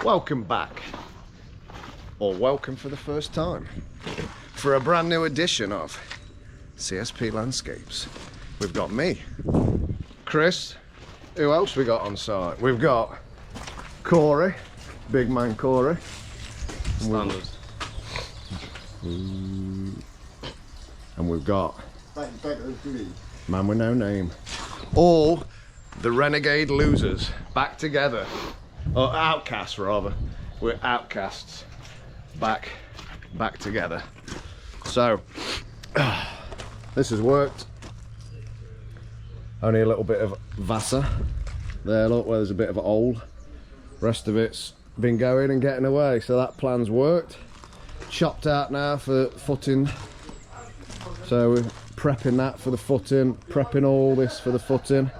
Welcome back, or welcome for the first time, for a brand new edition of CSP Landscapes. We've got me, Chris. Who else we got on site? We've got Corey, big man Corey. Standard. And we've got man with no name. All the renegade losers back together. Or outcasts rather. We're outcasts back together. So this has worked. Only a little bit of Vasa there, look, where there's a bit of old. Rest of it's been going and getting away, so that plan's worked. Chopped out now for footing, so we're prepping that for the footing, prepping all this for the footing.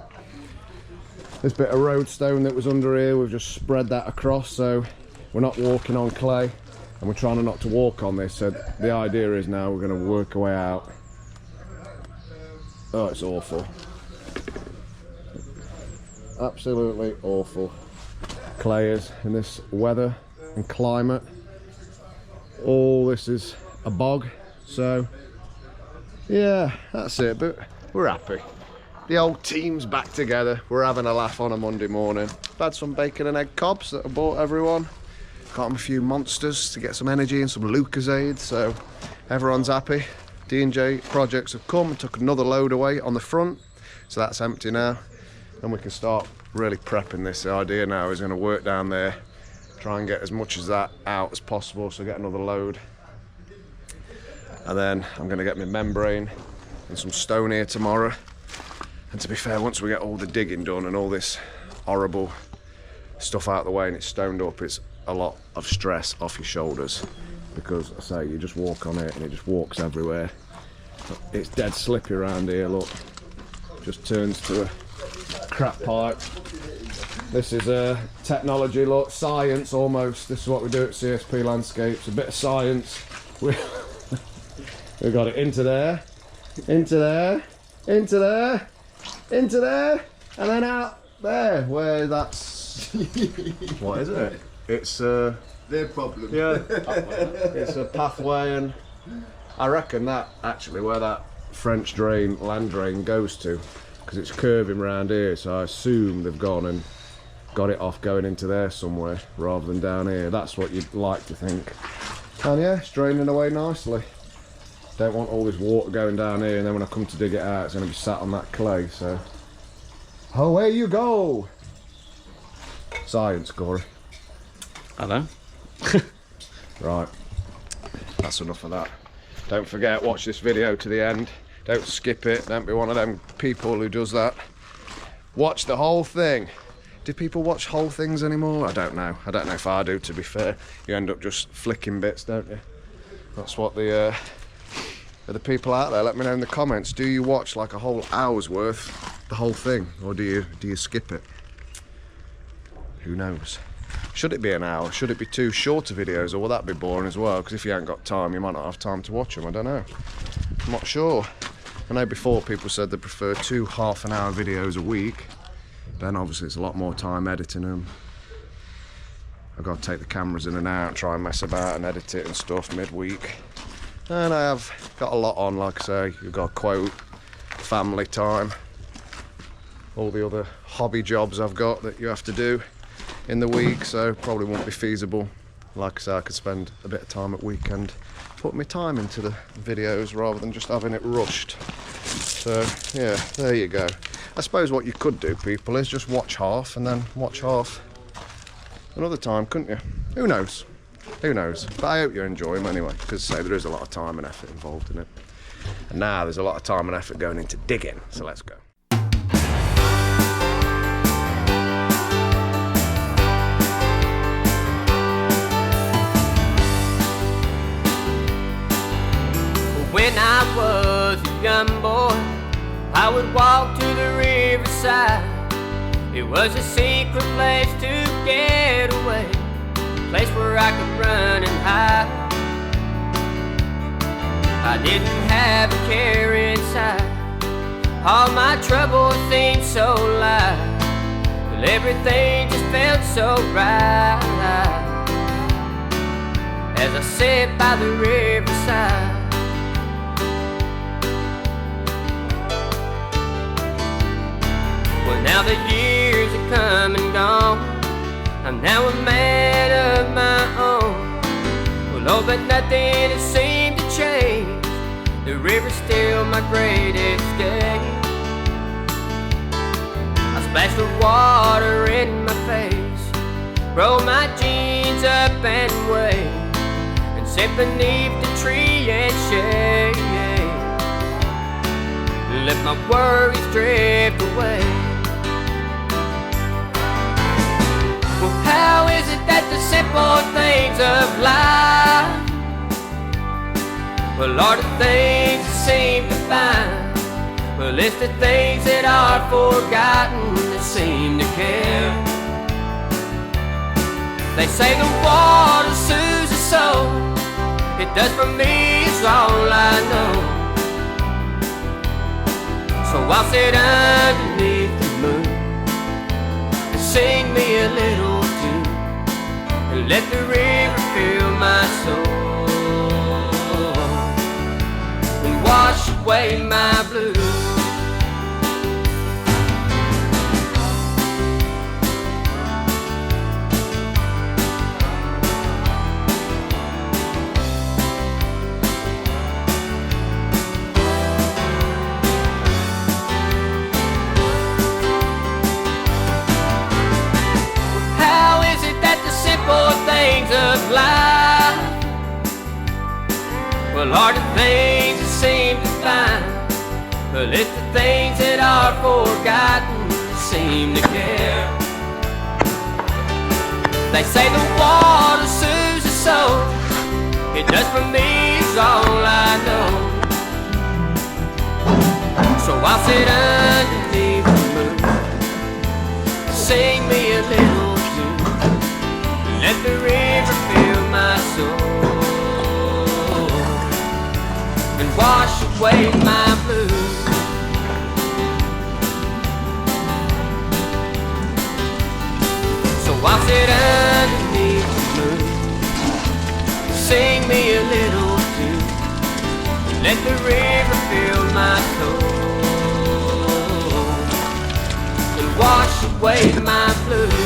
This bit of road stone that was under here, we've just spread that across, so we're not walking on clay, and we're trying not to walk on this. So the idea is now we're going to work our way out. Oh, it's awful, absolutely awful. Clay is in this weather and climate. All this is a bog, so yeah, that's it. But we're happy. The old team's back together. We're having a laugh on a Monday morning. I've had some bacon and egg cobs that I bought everyone. Got them a few monsters to get some energy and some Lucozade, so everyone's happy. D&J projects have come and took another load away on the front, so that's empty now, and we can start really prepping this. The idea now is going to work down there, try and get as much of that out as possible, so get another load, and then I'm going to get my membrane and some stone here tomorrow. And to be fair, once we get all the digging done and all this horrible stuff out of the way and it's stoned up, it's a lot of stress off your shoulders, because I say you just walk on it and it just walks everywhere. It's dead slippy around here, look, just turns to a crap pipe. This is a technology, look, science almost. This is what we do at CSP Landscapes, a bit of science. We've got it into there, into there, into there, into there, and then out there, where that's what is it? It's their problem. Yeah, it's a pathway, and I reckon that actually where that French drain, land drain goes to, because it's curving round here, so I assume they've gone and got it off going into there somewhere rather than down here. That's what you'd like to think. And yeah, it's draining away nicely. Don't want all this water going down here, and then when I come to dig it out, it's going to be sat on that clay, so away you go. Science, Corey. I know. Right, that's enough of that. Don't forget, watch this video to the end. Don't skip it. Don't be one of them people who does that. Watch the whole thing. Do people watch whole things anymore? I don't know. I don't know if I do, to be fair. You end up just flicking bits, don't you? That's what the people out there, let me know in the comments. Do you watch like a whole hour's worth, the whole thing, or do you skip it? Who knows? Should it be an hour? Should it be 2 shorter videos, or will that be boring as well? Because if you ain't got time, you might not have time to watch them. I don't know. I'm not sure. I know before people said they prefer 2 half-an-hour videos a week. Then obviously it's a lot more time editing them. I've got to take the cameras in and out, try and mess about and edit it and stuff midweek. And I have got a lot on, like I say. You've got a quote, family time, all the other hobby jobs I've got that you have to do in the week, so probably won't be feasible. Like I say, I could spend a bit of time at weekend, put my time into the videos rather than just having it rushed. So yeah, there you go. I suppose what you could do, people, is just watch half and then watch half another time, couldn't you? Who knows? Who knows? But I hope you enjoy them anyway, because say there is a lot of time and effort involved in it. And now there's a lot of time and effort going into digging, so let's go. When I was a young boy, I would walk to the riverside. It was a secret place to get away, a place where I could run and hide. I didn't have a care inside, all my troubles seemed so light. Well, everything just felt so right as I sat by the riverside. Well, now the years are come and gone, I'm now a man of my own. Well, oh, but nothing has seemed to change. The river's still my great escape. I splash the water in my face, roll my jeans up and wave, and sit beneath the tree and shade. Let my worries drift away. Well, how is it that the simple things of life, well, are the things that seem to find? Well, it's the things that are forgotten that seem to care. They say the water soothes the soul. It does for me, it's all I know. So I'll sit underneath the moon and sing me a little tune, and let the river fill my soul and wash away my blues. Things of life, well, are the things that seem to find? Well, it's the things that are forgotten that seem to care. They say the water soothes the soul. It does for me, it's all I know. So I'll sit underneath the moon, sing me a little tune, let the river fill my soul and wash away my blues. So I'll sit underneath the moon, sing me a little tune, let the river fill my soul and wash away my blues.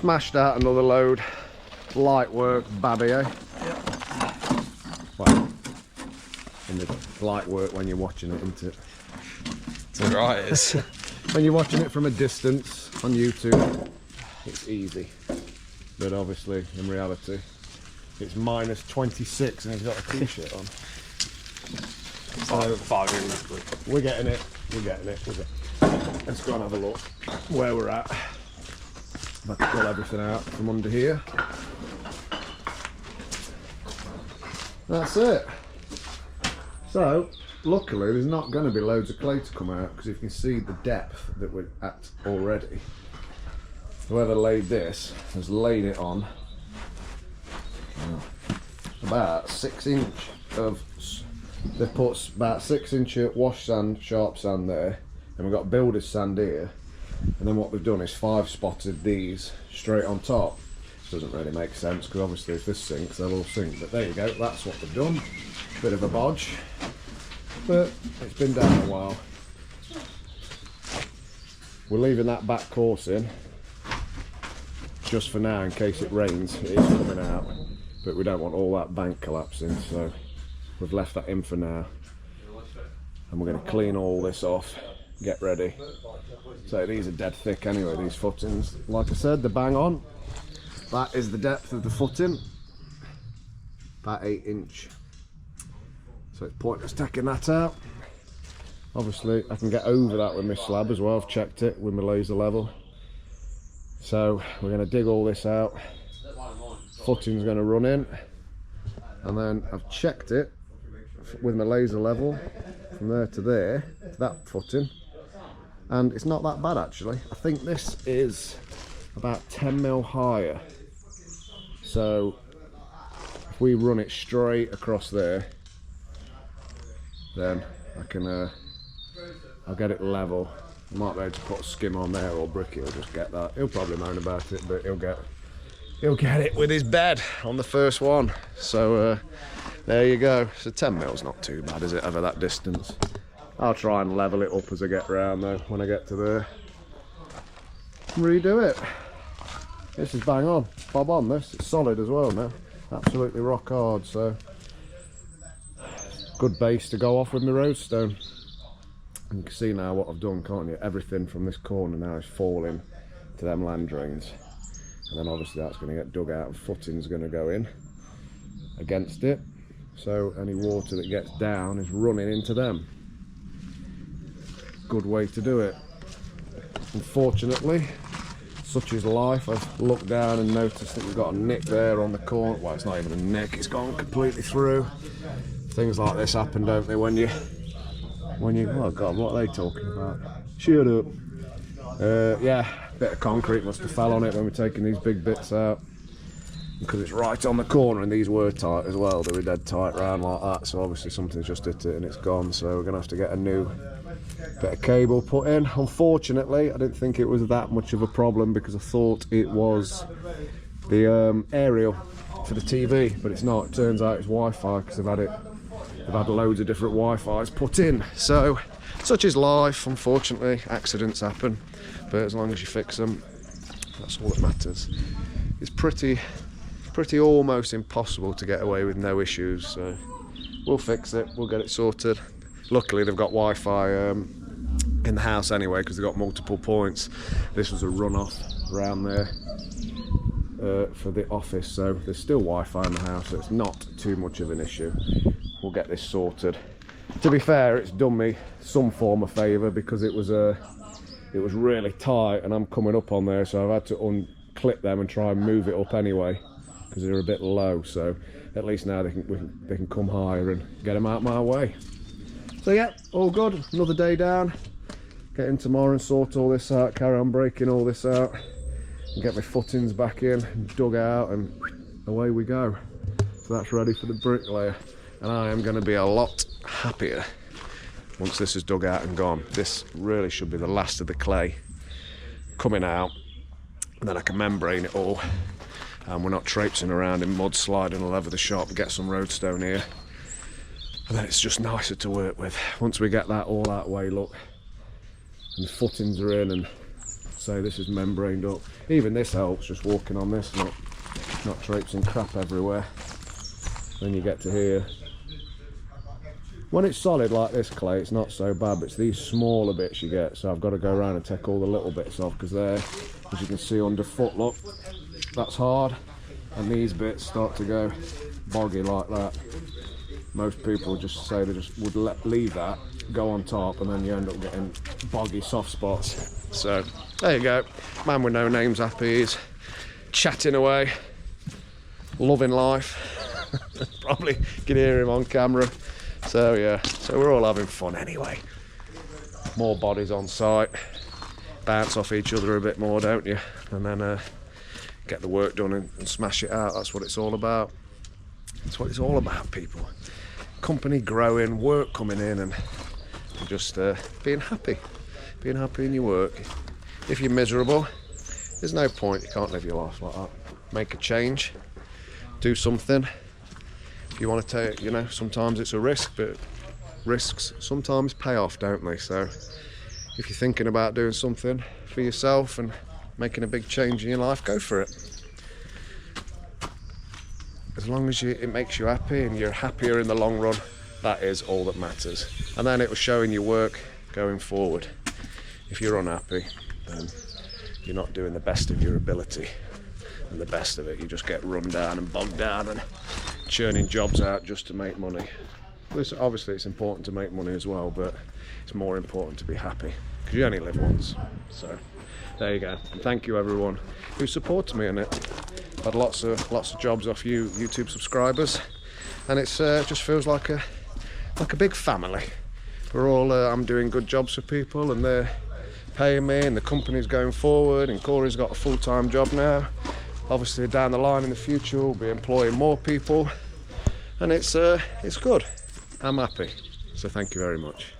Smashed out another load. Light work, babby, eh? Yep. Well, in the light work when you're watching it, isn't it? It's alright, it is. When you're watching it from a distance on YouTube, it's easy. But obviously, in reality, it's minus 26 and he's got a t-shirt on. So, we're getting it. Let's go and have a look where we're at. I've had to pull everything out from under here. That's it. So, luckily there's not going to be loads of clay to come out, because you can see the depth that we're at already. Whoever laid this has laid it on about 6 inch of, they've put about 6 inch wash sand, sharp sand there, and we've got builder's sand here. And then what we've done is 5 spotted these straight on top. Doesn't really make sense, because obviously if this sinks, they'll all sink. But there you go, that's what they've done. Bit of a bodge, but it's been down a while. We're leaving that back course in, just for now, in case it rains. It is coming out, but we don't want all that bank collapsing, so we've left that in for now. And we're going to clean all this off, get ready. So these are dead thick anyway, these footings. Like I said, they're bang on. That is the depth of the footing, about 8 inch. So it's pointless taking that out. Obviously I can get over that with my slab as well. I've checked it with my laser level. So we're going to dig all this out. Footing's going to run in, and then I've checked it with my laser level from there to there, to that footing. And it's not that bad actually. I think this is about 10 mil higher. So if we run it straight across there, then I can I'll get it level. I might be able to put a skim on there, or Bricky will just get that. He'll probably moan about it, but he'll get it with his bed on the first one. So there you go. So 10 mil's not too bad, is it, over that distance? I'll try and level it up as I get round though, when I get to there. Redo it. This is bang on. Bob on this. It's solid as well now. Absolutely rock hard, so good base to go off with my roadstone. And you can see now what I've done, can't you? Everything from this corner now is falling to them land drains. And then obviously that's going to get dug out and footing's going to go in against it. So any water that gets down is running into them. Good way to do it. Unfortunately, such is life. I've looked down and noticed that we've got a nick there on the corner. Well, it's not even a nick, it's gone completely through. Things like this happen, don't they, when you, oh God, what are they talking about? Shut up. Yeah, bit of concrete must have fell on it when we're taking these big bits out. Because it's right on the corner, and these were tight as well. They were dead tight round like that, so obviously something's just hit it and it's gone. So we're going to have to get a new bit of cable put in. Unfortunately, I didn't think it was that much of a problem because I thought it was the aerial for the TV, but it's not. It turns out it's Wi-Fi because they've had loads of different Wi-Fi's put in. So such is life. Unfortunately, accidents happen, but as long as you fix them, that's all that matters. It's pretty almost impossible to get away with no issues, so we'll fix it, we'll get it sorted. Luckily they've got Wi-Fi in the house anyway, because they've got multiple points. This was a runoff around there for the office, so there's still Wi-Fi in the house, so it's not too much of an issue. We'll get this sorted. To be fair, it's done me some form of favour because it was really tight and I'm coming up on there, so I've had to unclip them and try and move it up anyway, because they're a bit low. So at least now they can come higher and get them out my way. So yeah, all good. Another day down. Get in tomorrow and sort all this out, carry on breaking all this out and get my footings back in and dug out, and away we go. So that's ready for the bricklayer, and I am going to be a lot happier once this is dug out and gone. This really should be the last of the clay coming out, and then I can membrane it all, and we're not traipsing around in mud, sliding all over the shop. Get some roadstone here, and then it's just nicer to work with. Once we get that all that way, look, and the footings are in, and so this is membraned up. Even this helps, just walking on this, not traipsing crap everywhere. Then you get to here. When it's solid like this clay, it's not so bad, but it's these smaller bits you get, so I've got to go around and take all the little bits off, because there, as you can see underfoot, look, that's hard, and these bits start to go boggy like that. Most people just say they just would leave that, go on top, and then you end up getting boggy soft spots. So there you go, man with no name's happy. He's chatting away, loving life. Probably can hear him on camera. So yeah, so we're all having fun anyway. More bodies on site, bounce off each other a bit more, don't you? And then get the work done and smash it out. That's what it's all about. That's what it's all about, people. Company growing, work coming in, and just being happy in your work. If you're miserable, there's no point. You can't live your life like that. Make a change, do something. If you want to take, you know, sometimes it's a risk, but risks sometimes pay off, don't they? So if you're thinking about doing something for yourself and making a big change in your life, go for it. As long as it makes you happy and you're happier in the long run, that is all that matters. And then it will show in your work going forward. If you're unhappy, then you're not doing the best of your ability, and the best of it, you just get run down and bogged down and churning jobs out just to make money. Obviously it's important to make money as well, but it's more important to be happy, because you only live once. So there you go, and thank you everyone who supported me in it. I've had lots of jobs off you YouTube subscribers, and it's just feels like a big family. We're all I'm doing good jobs for people, and they're paying me, and the company's going forward, and Corey's got a full-time job now. Obviously down the line in the future we'll be employing more people, and it's good. I'm happy, so thank you very much.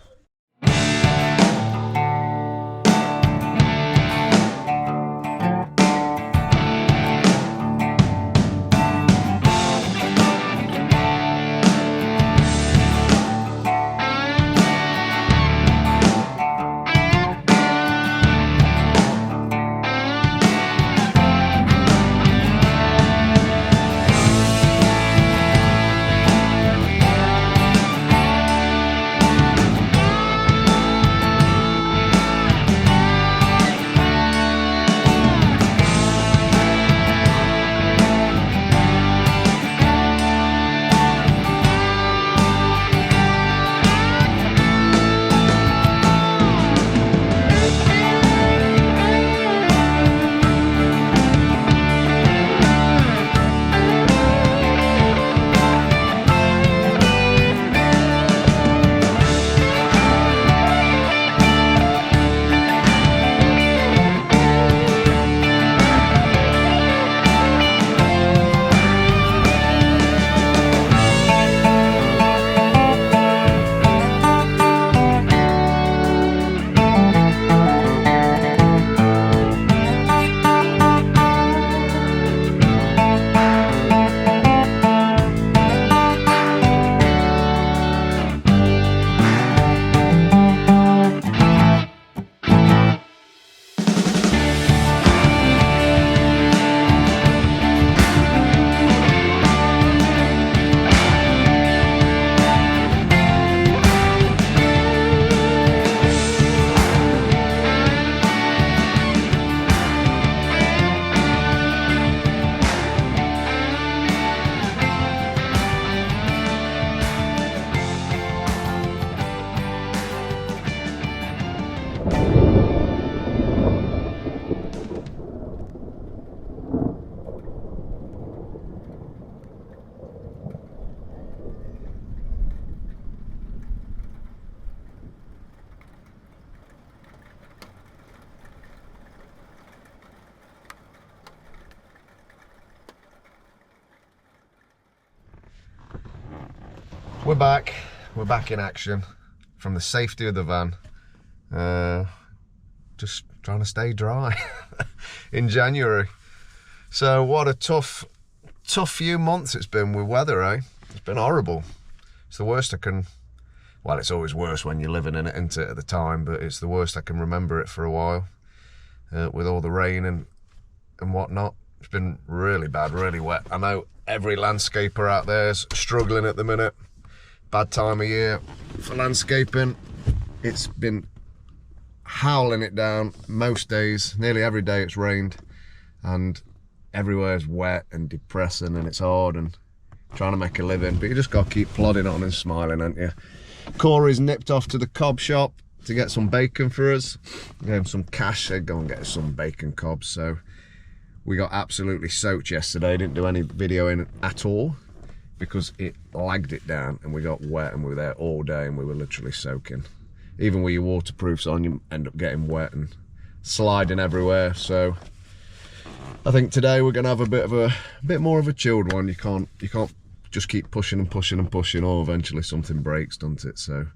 We're back. We're back in action from the safety of the van. Just trying to stay dry in January. So what a tough few months it's been with weather, eh? It's been horrible. It's the worst I can, well, it's always worse when you're living in it, isn't it, at the time, but it's the worst I can remember it for a while, with all the rain and whatnot. It's been really bad, really wet. I know every landscaper out there is struggling at the minute. Bad time of year for landscaping. It's been howling it down most days. Nearly every day it's rained, and everywhere's wet and depressing, and it's hard and trying to make a living, but you just got to keep plodding on and smiling, ain't you? Corey's nipped off to the cob shop to get some bacon for us. Gave him some cash, said go and get us some bacon cobs. So we got absolutely soaked yesterday, didn't do any videoing at all because it lagged it down, and we got wet, and we were there all day and we were literally soaking. Even with your waterproofs on, you end up getting wet and sliding everywhere. So I think today we're gonna have a bit more of a chilled one. You can't just keep pushing and pushing and pushing, or eventually something breaks, doesn't it? So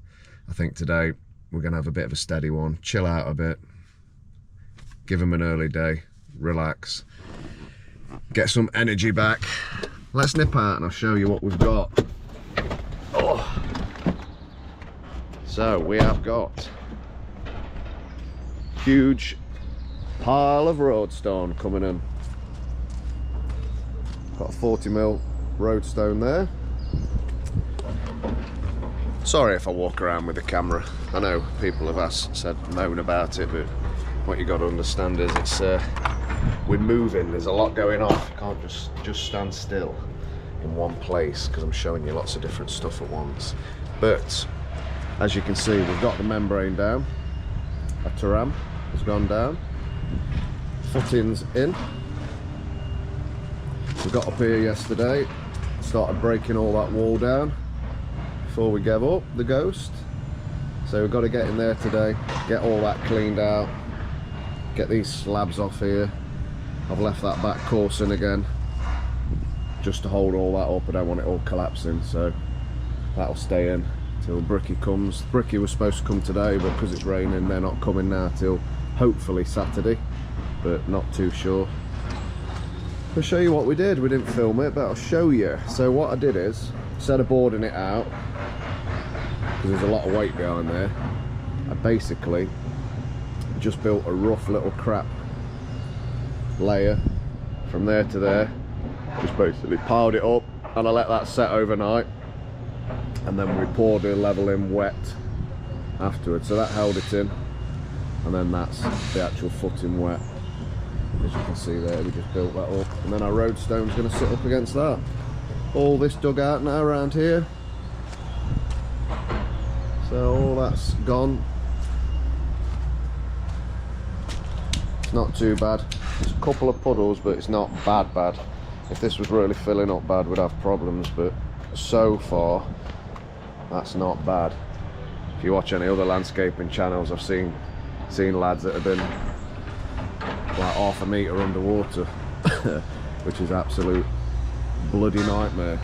I think today we're gonna have a bit of a steady one, chill out a bit, give them an early day, relax, get some energy back. Let's nip out and I'll show you what we've got. Oh. So we have got huge pile of roadstone coming in. Got a 40mm roadstone there. Sorry if I walk around with the camera. I know people have moan about it, but what you got to understand is it's we're moving. There's a lot going on. You can't just stand still in one place because I'm showing you lots of different stuff at once. But as you can see, we've got the membrane down. A Taram has gone down. Footings in. We got up here yesterday, started breaking all that wall down before we gave up the ghost. So we've got to get in there today, get all that cleaned out, get these slabs off here. I've left that back coursing again. just to hold all that up. I don't want it all collapsing, so that'll stay in till Bricky comes. Bricky was supposed to come today, but because it's raining they're not coming now till hopefully Saturday, but not too sure. I'll show you what we did. We didn't film it, but I'll show you. So what I did is, instead of boarding it out, because there's a lot of weight behind there, I basically just built a rough little crap layer from there to there. Just basically piled it up, and I let that set overnight, and then we poured a level in wet afterwards. So that held it in, and then that's the actual footing wet. As you can see there, we just built that up, and then our road stone's going to sit up against that. All this dug out now around here, so all that's gone. It's not too bad. There's a couple of puddles, but it's not bad. If this was really filling up bad, we'd have problems, but so far that's not bad. If you watch any other landscaping channels, I've seen lads that have been like half a metre underwater, which is absolute bloody nightmare.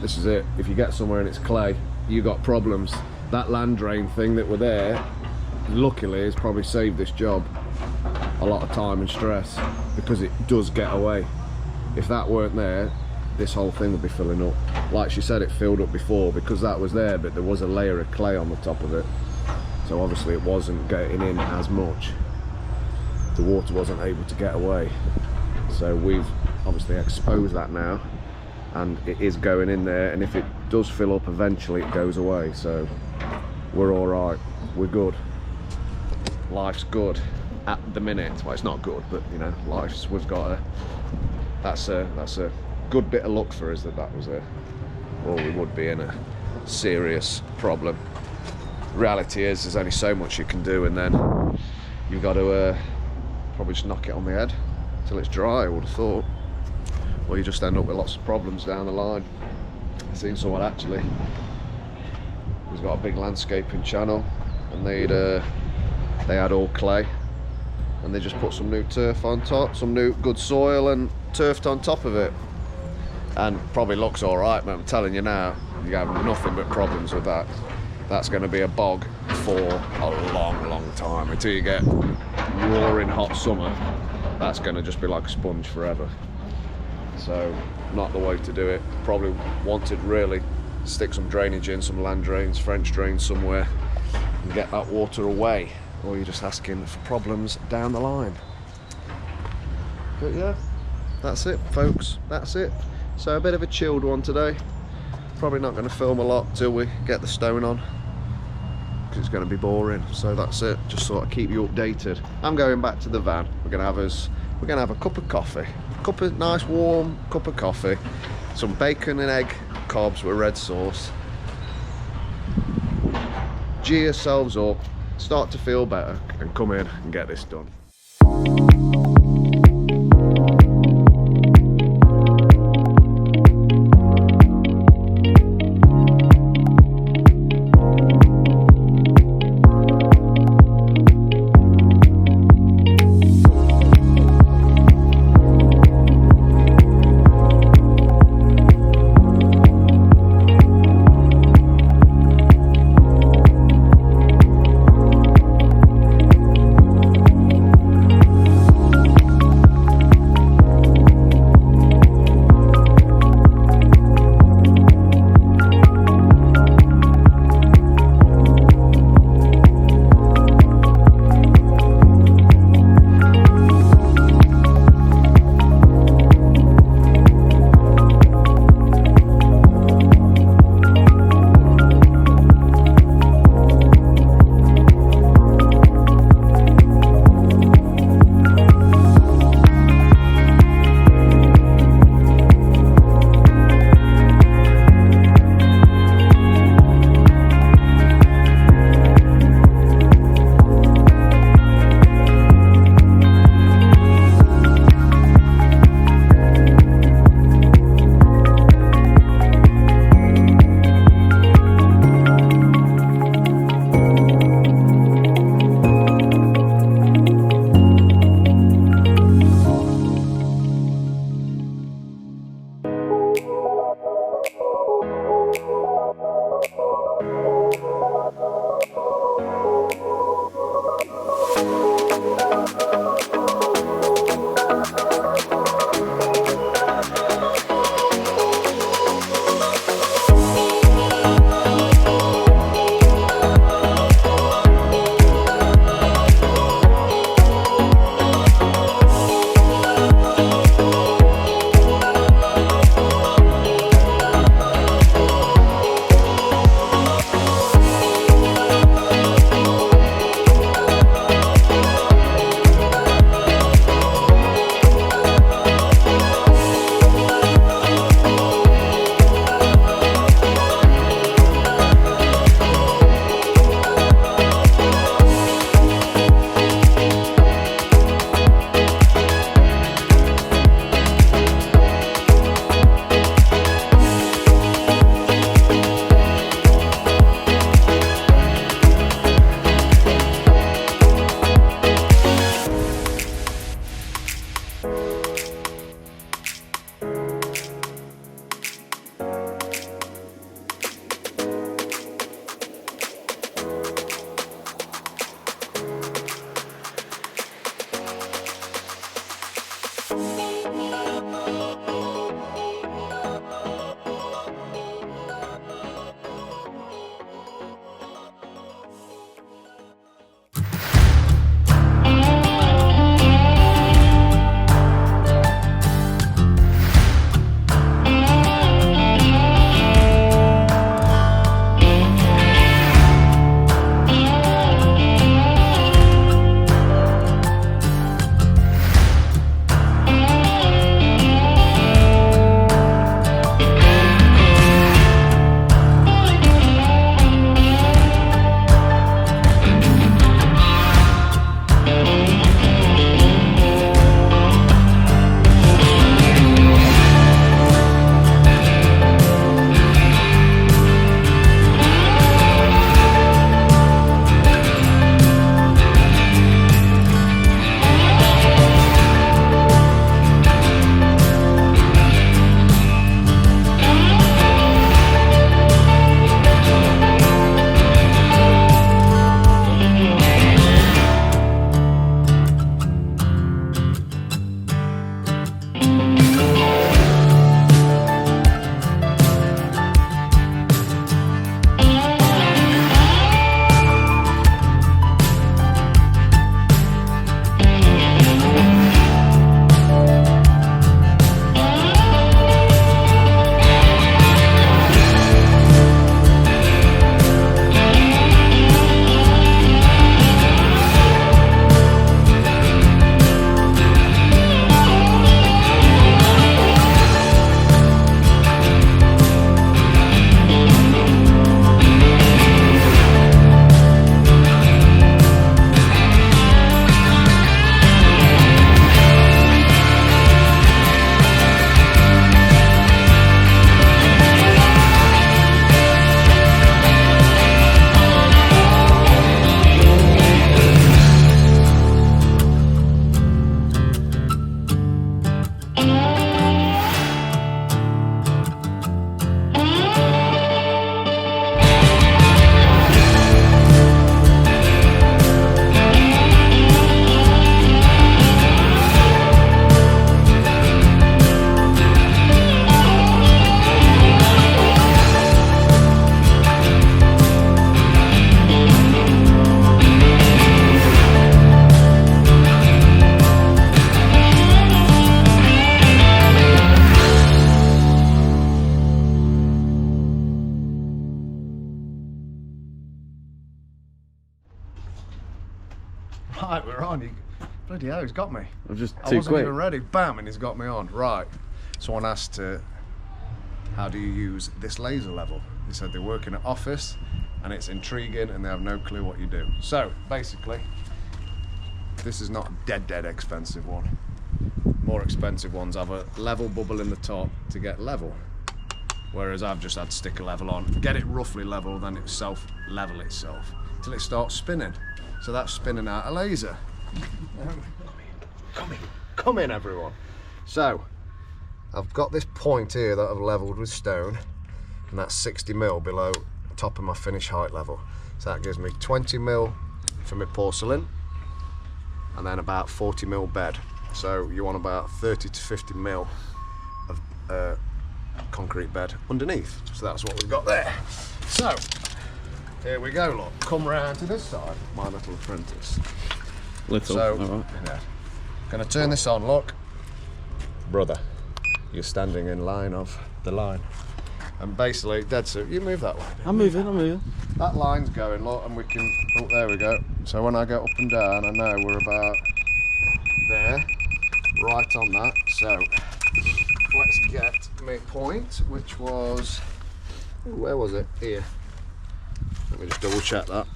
This is it. If you get somewhere and it's clay, you got problems. That land drain thing that were there, luckily, has probably saved this job a lot of time and stress, because it does get away. If that weren't there, this whole thing would be filling up. Like she said, it filled up before because that was there, but there was a layer of clay on the top of it, so obviously it wasn't getting in as much. The water wasn't able to get away, so we've obviously exposed that now, and it is going in there, and if it does fill up eventually it goes away, so we're all right, we're good. Life's good at the minute. Well, it's not good, but you know, we've got a, that's a good bit of luck for us that was there, or we would be in a serious problem. Reality is there's only so much you can do, and then you've got to probably just knock it on the head till it's dry, I would have thought, or you just end up with lots of problems down the line. I've seen someone actually who's got a big landscaping channel, and they had all clay, and they just put some new turf on top, some new good soil, and turfed on top of it, and probably looks all right, but I'm telling you now, you have nothing but problems with that. That's going to be a bog for a long time until you get roaring hot summer. That's going to just be like a sponge forever. So not the way to do it. Probably wanted really stick some drainage in, some land drains, French drains somewhere, and get that water away, or you're just asking for problems down the line. But yeah, that's it folks, that's it. So a bit of a chilled one today. Probably not going to film a lot till we get the stone on, because it's going to be boring. So that's it, just thought I'd keep you updated. I'm going back to the van. We're going to have a cup of coffee, nice warm cup of coffee, some bacon and egg cobs with red sauce. Gee yourselves up, start to feel better, and come in and get this done. Right, we're on. Bloody hell, he's got me. I'm just I too wasn't quick. even ready. Bam, and he's got me on. Right. Someone asked, how do you use this laser level? They said they work in an office and it's intriguing and they have no clue what you do. So, basically, this is not a dead expensive one. More expensive ones have a level bubble in the top to get level. Whereas I've just had to stick a level on, get it roughly level, then it self-level itself till it starts spinning. So that's spinning out a laser. Come in everyone. So, I've got this point here that I've levelled with stone, and that's 60 mil below the top of my finish height level. So that gives me 20 mil for my porcelain, and then about 40 mil bed. So you want about 30 to 50 mil of concrete bed underneath. So that's what we've got there. So, here we go, look. Come round to this side, my little apprentice. Little, So, all right. yeah. Gonna turn this on, look. Brother, you're standing in line of the line. And basically, dead suit, you move that way. I'm moving. That line's going, look, and we can, oh, there we go. So when I go up and down, I know we're about there, right on that. So, let's get my point, which was, where was it? Here. Let me just double check that.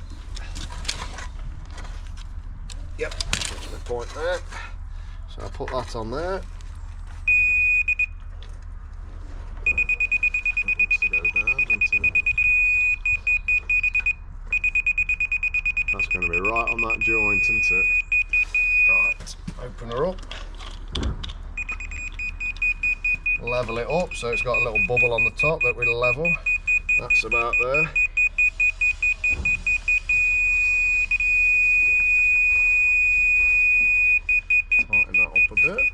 Yep, that's my point there. So I'll put that on there. That needs to go down, doesn't it? That's going to be right on that joint, isn't it? Right, open her up. Level it up so it's got a little bubble on the top that we level. That's about there. Tighten that up a bit.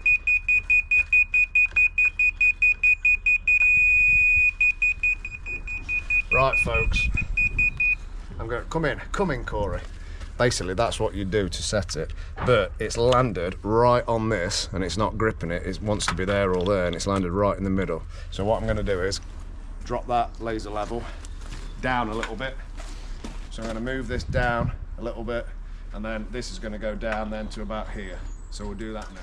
Right, folks. I'm going to come in, Corey. Basically, that's what you do to set it, but it's landed right on this, and it's not gripping it. It wants to be there or there, and it's landed right in the middle. So what I'm going to do is drop that laser level down a little bit. So I'm going to move this down a little bit, and then this is going to go down then to about here. So we'll do that now.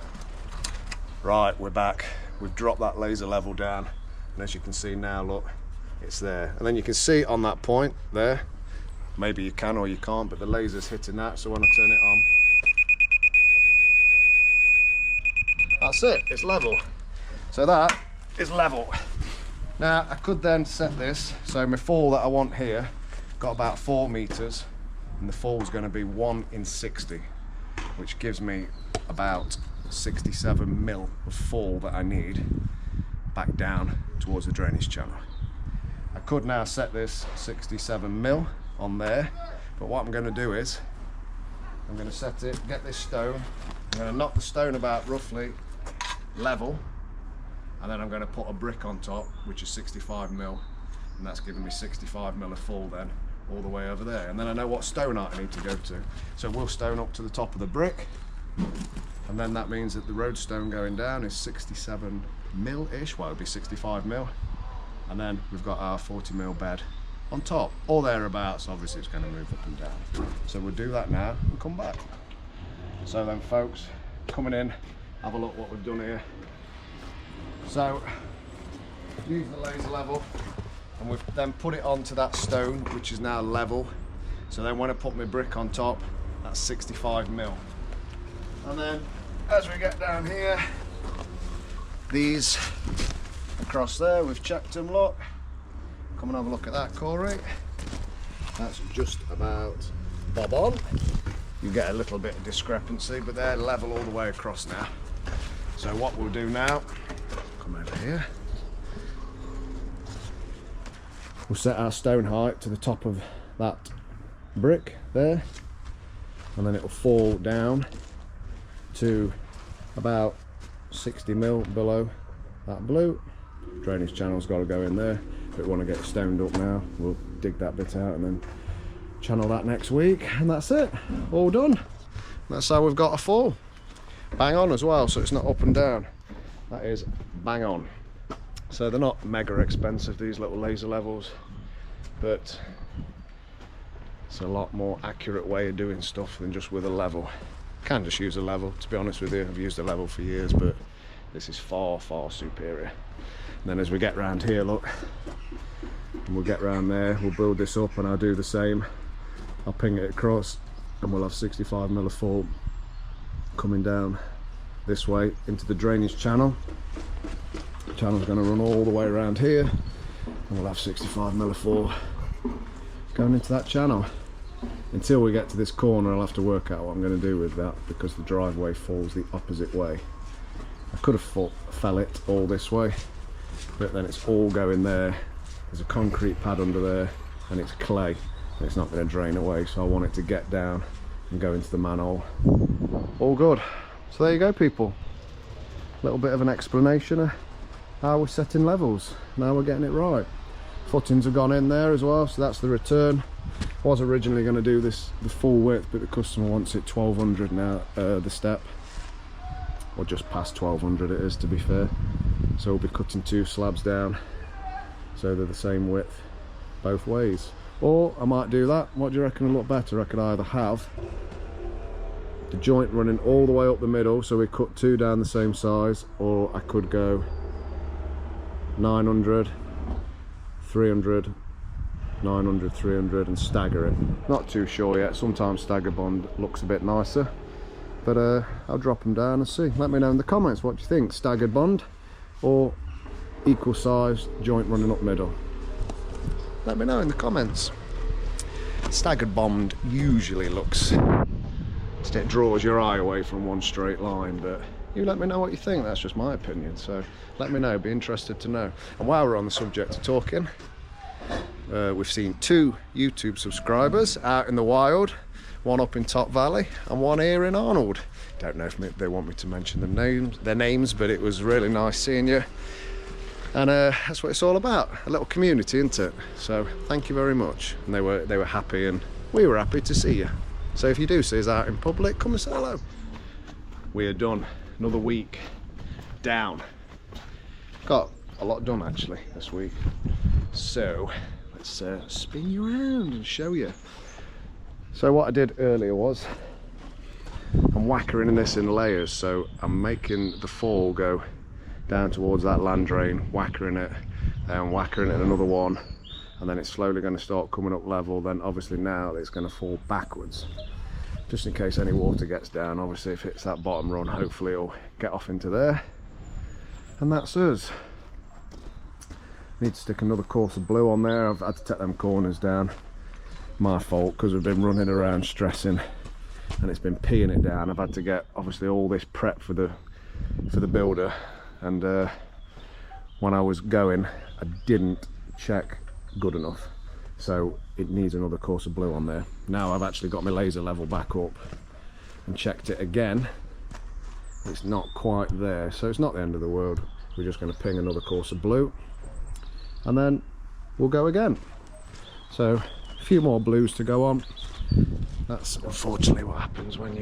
Right, we're back. We've dropped that laser level down, and as you can see now, look, it's there. And then you can see on that point there, maybe you can or you can't, but the laser's hitting that, so when I turn it on, that's it, it's level. So that is level. Now, I could then set this, so my fall that I want here, got about 4 meters, and the fall's gonna be 1 in 60, which gives me about 67 mil of fall that I need back down towards the drainage channel. I could now set this 67 mil on there, but what I'm going to do is I'm going to set it, get this stone, I'm going to knock the stone about roughly level, and then I'm going to put a brick on top which is 65 mil, and that's giving me 65 mil of fall then all the way over there, and then I know what stone height I need to go to, so we'll stone up to the top of the brick, and then that means that the road stone going down is 67 mil ish, well, it'll be 65 mil, and then we've got our 40 mil bed on top, or thereabouts. Obviously it's going to move up and down, so we'll do that now and come back. So then, folks, coming in, have a look what we've done here. So use the laser level, and we've then put it onto that stone which is now level. So then when I put my brick on top, that's 65 mil, and then as we get down here, these across there, we've checked them, look. Come and have a look at that, Corey. That's just about bob on. You get a little bit of discrepancy, but they're level all the way across now. So what we'll do now, come over here. We'll set our stone height to the top of that brick there, and then it'll fall down to about 60 mil below that blue. Drainage channel's got to go in there. If we want to get it stoned up now, we'll dig that bit out and then channel that next week, and that's it, all done. That's how we've got a fall. Bang on as well, so it's not up and down. That is bang on. So they're not mega expensive, these little laser levels, but it's a lot more accurate way of doing stuff than just with a level. Can just use a level, to be honest with you. I've used a level for years, but this is far, far superior. And then as we get round here, look, and we'll get round there, we'll build this up and I'll do the same. I'll ping it across and we'll have 65mm of fall coming down this way into the drainage channel. The channel's going to run all the way around here and we'll have 65mm of fall going into that channel. Until we get to this corner, I'll have to work out what I'm going to do with that, because the driveway falls the opposite way. I could have fell it all this way, but then it's all going there. There's a concrete pad under there and it's clay and it's not going to drain away, so I want it to get down and go into the manhole. All good. So there you go, people. A little bit of an explanation of how we're setting levels. Now we're getting it right. Footings have gone in there as well, so that's the return. I was originally going to do this the full width, but the customer wants it 1200 now, the step, or just past 1200 it is, to be fair. So we'll be cutting 2 slabs down so they're the same width both ways. Or I might do that. What do you reckon will look better? I could either have the joint running all the way up the middle, so we cut 2 down the same size, or I could go 900, 300, 900, 300 and stagger it. Not too sure yet. Sometimes stagger bond looks a bit nicer, but I'll drop them down and see. Let me know in the comments what you think, staggered bond or equal size joint running up middle. Let me know in the comments. Staggered bond usually looks, it draws your eye away from one straight line, but you let me know what you think. That's just my opinion, so let me know, be interested to know. And while we're on the subject of talking, we've seen 2 YouTube subscribers out in the wild, one up in Top Valley and one here in Arnold. Don't know if they want me to mention their names, but it was really nice seeing you. And that's what it's all about, a little community, isn't it? So thank you very much. And they were happy and we were happy to see you. So if you do see us out in public, come and say hello. We are done. Another week down. Got a lot done actually this week. So let's spin you around and show you. So what I did earlier was I'm whackering this in layers, so I'm making the fall go down towards that land drain, whackering it, and whackering it another one, and then it's slowly going to start coming up level. Then obviously now it's going to fall backwards, just in case any water gets down. Obviously if it's that bottom run, hopefully it'll get off into there, and that's us. Need to stick another course of blue on there. I've had to take them corners down. My fault, because we've been running around stressing and it's been peeing it down. I've had to get obviously all this prep for the builder, and when I was going I didn't check good enough, so it needs another course of blue on there. Now I've actually got my laser level back up and checked it again. It's not quite there, so it's not the end of the world. We're just going to ping another course of blue and then we'll go again. So a few more blues to go on. That's unfortunately what happens when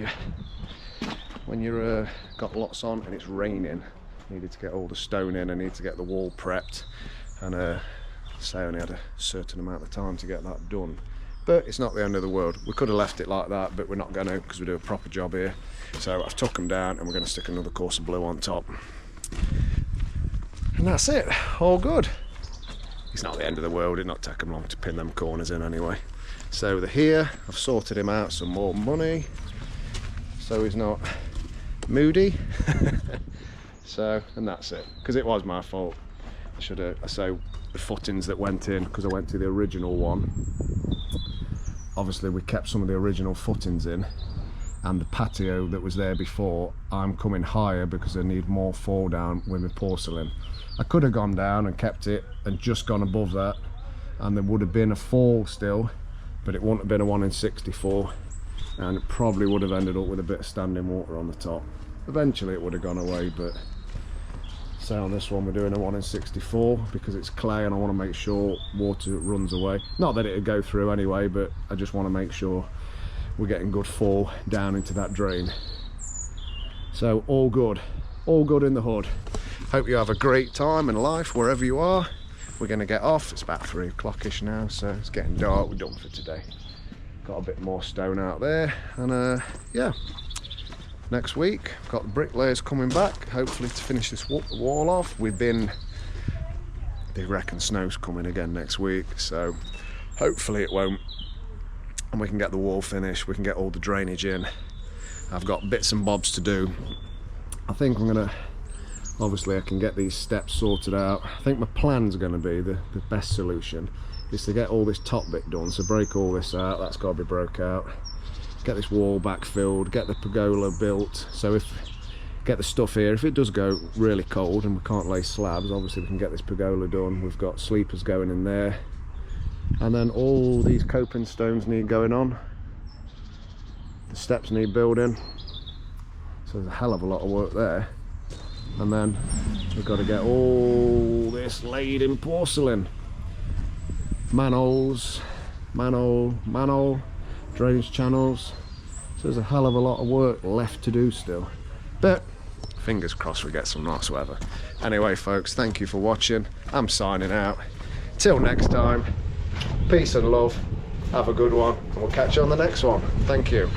you're got lots on and it's raining. Needed to get all the stone in, I need to get the wall prepped, and say I only had a certain amount of time to get that done. But it's not the end of the world. We could have left it like that, but we're not going to, because we do a proper job here. So I've took them down and we're going to stick another course of blue on top. And that's it, all good. It's not the end of the world, it'll not take them long to pin them corners in anyway. So they're here, I've sorted him out some more money, so he's not moody. So, and that's it, because it was my fault. I say the footings that went in, because I went to the original one. Obviously we kept some of the original footings in, and the patio that was there before, I'm coming higher because I need more fall down with my porcelain. I could have gone down and kept it and just gone above that, and there would have been a fall still, but it wouldn't have been a 1 in 64, and it probably would have ended up with a bit of standing water on the top. Eventually it would have gone away, but say on this one we're doing a 1 in 64 because it's clay and I want to make sure water runs away. Not that it'd go through anyway, but I just want to make sure we're getting good fall down into that drain. So all good in the hood. Hope you have a great time in life wherever you are. We're going to get off. It's about 3 o'clock-ish now, so it's getting dark. We're done for today. Got a bit more stone out there, and yeah, next week. Got the bricklayers coming back, hopefully to finish this wall off. They reckon snow's coming again next week, so hopefully it won't. And we can get the wall finished, we can get all the drainage in. I've got bits and bobs to do. I think I'm gonna, obviously I can get these steps sorted out. I think my plan's gonna be the best solution is to get all this top bit done. So break all this out, that's gotta be broke out. Get this wall backfilled, get the pergola built. So get the stuff here, if it does go really cold and we can't lay slabs, obviously we can get this pergola done. We've got sleepers going in there. And then all these coping stones need going on. The steps need building. So there's a hell of a lot of work there. And then we've got to get all this laid in porcelain. Manholes, manhole, drainage channels. So there's a hell of a lot of work left to do still. But fingers crossed we get some nice weather. Anyway folks, thank you for watching. I'm signing out. Till next time, peace and love. Have a good one, and we'll catch you on the next one. Thank you.